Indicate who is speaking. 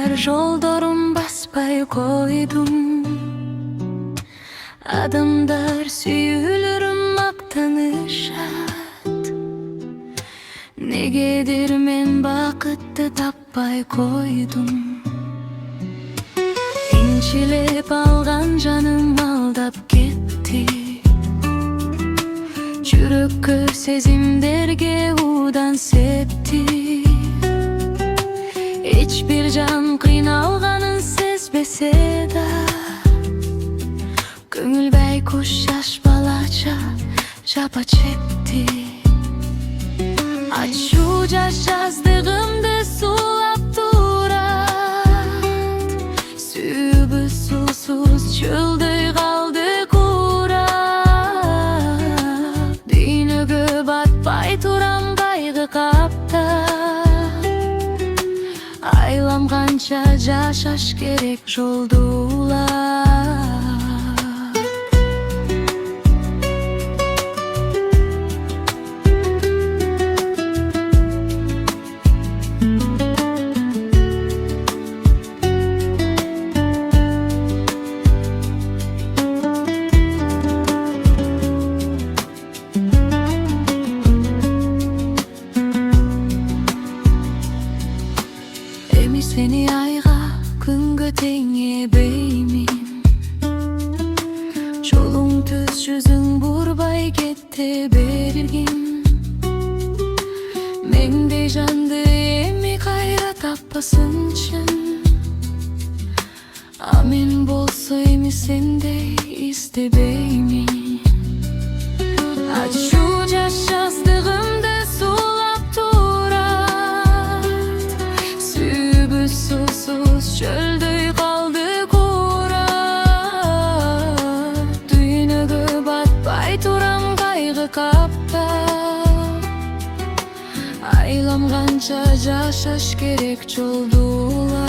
Speaker 1: Ömür жолдорун баспай койдум. Адамдар сүйүлүрүм мактанышат. Негедир мен бакытты таппай койдум. Инчилеп алган жаным алдап кетти. Жүрөккө сезимдерге удан септи. Hiçbir can kıyналганын сезбесе да, көңүл байкуш жаш балача жапа чекти. Ачуу жаш жаздыгымды суулап турат. Сүйүүбүз суусуз чөлдөй калды курап. Дүйнөгө батпай турам кайгы каптап. Aylamgancha жашаш керек жолду улап. Seni ayga, күнгө тең эбеймин. Жолуң түз, жүзүң бурбай кетте бергин. Мендей жанды эми кайра таппасынчы. А мен болсо эми сендей издебеймин. Ачуу жаш жаздыгымды суулап турат. Susuz çölдөй kaldı kurap. Dүйнөгө батпай турам кайгы каптап. Aylamганча жашаш керек жолду улап.